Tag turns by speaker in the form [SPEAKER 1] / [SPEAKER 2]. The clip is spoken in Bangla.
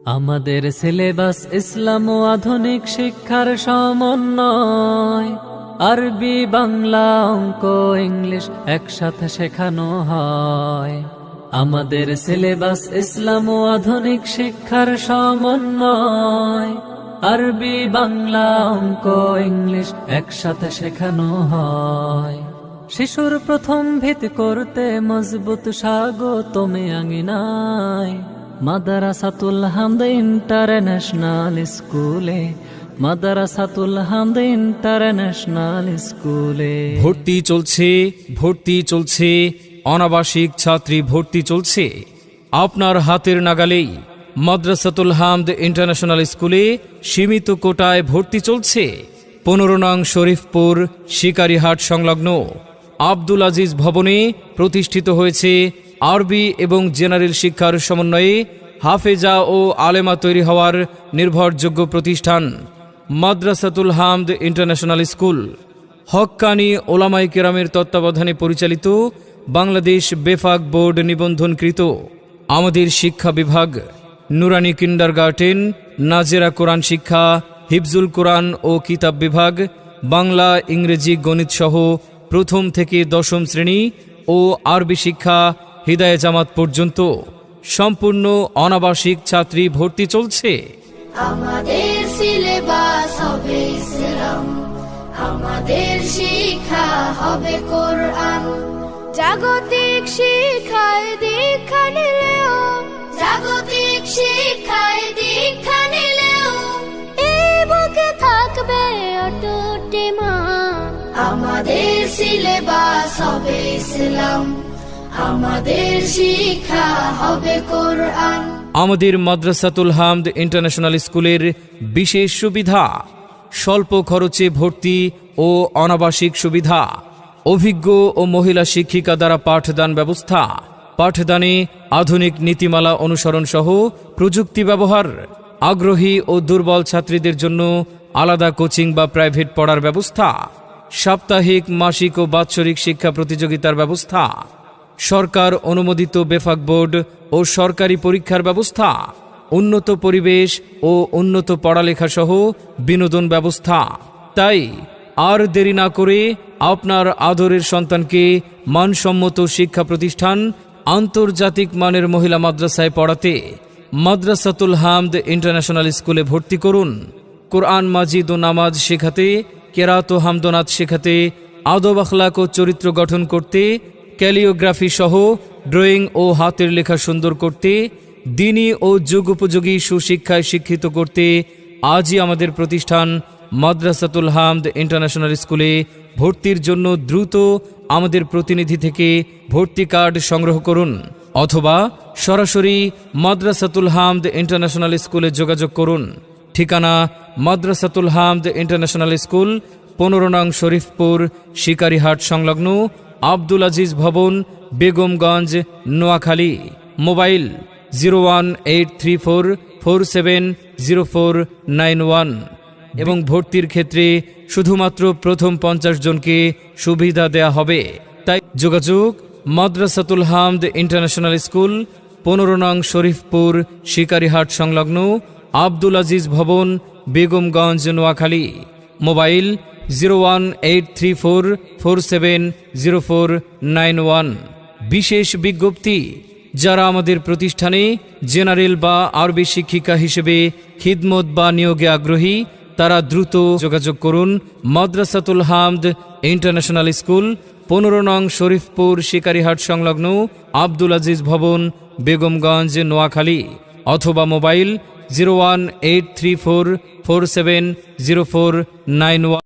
[SPEAKER 1] আমাদের সিলেবাস ইসলাম ও আধুনিক শিক্ষার সমন্বয়। আরবি, বাংলা, অঙ্ক, ইংলিশ একসাথে শেখানো হয়। আমাদের সিলেবাস ইসলাম ও আধুনিক শিক্ষার সমন্বয়। আরবি, বাংলা, অঙ্ক, ইংলিশ একসাথে শেখানো হয়। শিশুর প্রথম ভিত করতে মজবুত স্বাগতমে আঙিনায় মাদ্রাসাতুল হামদ ইন্টারন্যাশনাল স্কুলে, মাদ্রাসাতুল হামদ ইন্টারন্যাশনাল স্কুলে।
[SPEAKER 2] ভর্তি চলছে, অনাবাসিক ছাত্রী ভর্তি চলছে। আপনার হাতের নাগালেই মাদ্রাসাতুল হামদ ইন্টারন্যাশনাল স্কুলে সীমিত কোটায় ভর্তি চলছে। 15 নং শরীফপুর শিকারীহাট সংলগ্ন আব্দুল আজিজ ভবনে প্রতিষ্ঠিত হয়েছে আরবি এবং জেনারেল শিক্ষার সমন্বয়ে হাফেজা ও আলেমা তৈরি হওয়ার নির্ভরযোগ্য প্রতিষ্ঠান মাদ্রাসাতুল হামদ ইন্টারন্যাশনাল স্কুল। হক্কানি ওলামায়ে কেরামের তত্ত্বাবধানে পরিচালিত, বাংলাদেশ বেফাক বোর্ড নিবন্ধনকৃত। আমাদের শিক্ষা বিভাগ নুরানি কিন্ডারগার্টেন, নাজেরা কোরআন শিক্ষা, হিফজুল কোরআন ও কিতাব বিভাগ, বাংলা, ইংরেজি, গণিত সহ প্রথম থেকে 10ম শ্রেণী ও আরবি শিক্ষা হিদায়ে জামাত পর্যন্ত সম্পূর্ণ অনাবাসিক ছাত্রী ভর্তি চলছে।
[SPEAKER 3] আমাদের সিলেবাস হবে ইসলাম, আমাদের শিক্ষা হবে কোরআন। জাগতিক শিক্ষায় দীক্ষা নিলেও, জাগতিক শিক্ষায় দীক্ষা নিলেও এই বুকে থাকবে অটুট ঈমান। আমাদের সিলেবাস হবে ইসলাম, আমাদের শিক্ষা হবে কোরআন।
[SPEAKER 2] আমাদের মাদ্রাসাতুল হামদ ইন্টারন্যাশনাল স্কুলের বিশেষ সুবিধা: স্বল্প খরচে ভর্তি ও অনাবাসিক সুবিধা, অভিজ্ঞ ও মহিলা শিক্ষিকা দ্বারা পাঠদান ব্যবস্থা, পাঠদানে আধুনিক নীতিমালা অনুসরণ সহ প্রযুক্তি ব্যবহার, আগ্রহী ও দুর্বল ছাত্রীদের জন্য আলাদা কোচিং বা প্রাইভেট পড়ার ব্যবস্থা, সাপ্তাহিক, মাসিক ও বাৎসরিক শিক্ষা প্রতিযোগিতার ব্যবস্থা, সরকার অনুমোদিত বেফাক বোর্ড ও সরকারি পরীক্ষার ব্যবস্থা, উন্নত পরিবেশ ও উন্নত পড়ালেখা সহ বিনোদন ব্যবস্থা। তাই আর দেরি না করে আপনার আদরের সন্তানকে মানসম্মত শিক্ষা প্রতিষ্ঠান আন্তর্জাতিক মানের মহিলা মাদ্রাসায় পড়াতে মাদ্রাসাতুল হামদ ইন্টারন্যাশনাল স্কুলে ভর্তি করুন। কোরআন মাজিদ ও নামাজ শেখাতে, কেরাত ও হামদনাথ শেখাতে, আদব আখলাক ও চরিত্র গঠন করতে, ক্যালিওগ্রাফি সহ ড্রয়িং ও হাতের লেখা সুন্দর করতে, দ্বীনি ও যুগোপযোগী সুশিক্ষায় শিক্ষিত করতে আজই আমাদের প্রতিষ্ঠান মাদ্রাসাতুল হামদ ইন্টারন্যাশনাল স্কুলে ভর্তির জন্য দ্রুত আমাদের প্রতিনিধি থেকে ভর্তি কার্ড সংগ্রহ করুন, অথবা সরাসরি মাদ্রাসাতুল হামদ ইন্টারন্যাশনাল স্কুলে যোগাযোগ করুন। ঠিকানা: মাদ্রাসাতুল হামদ ইন্টারন্যাশনাল স্কুল, 15 নং শরীফপুর শিকারীহাট সংলগ্ন আব্দুল আজিজ ভবন, বেগমগঞ্জ, নোয়াখালী। মোবাইল 01834470491 এবং ভর্তির ক্ষেত্রে শুধুমাত্র প্রথম 50 জনকে সুবিধা দেয়া হবে। তাই যোগাযোগ: মাদ্রাসাতুল হামদ ইন্টারন্যাশনাল স্কুল, 15 নং শরীফপুর শিকারীহাট সংলগ্ন আব্দুল আজিজ ভবন, বেগমগঞ্জ, নোয়াখালী। মোবাইল 01834470491। বিশেষ বিজ্ঞপ্তি: যারা আমাদের প্রতিষ্ঠানে জেনারেল বা আরবি শিক্ষিকা হিসেবে খিদমত বা নিয়োগে আগ্রহী তারা দ্রুত যোগাযোগ করুন। মাদ্রাসাতুল হামদ ইন্টারন্যাশনাল স্কুল, 15 নং শরীফপুর শিকারীহাট সংলগ্ন আব্দুল আজিজ ভবন, বেগমগঞ্জ, নোয়াখালী। অথবা মোবাইল 01834470491।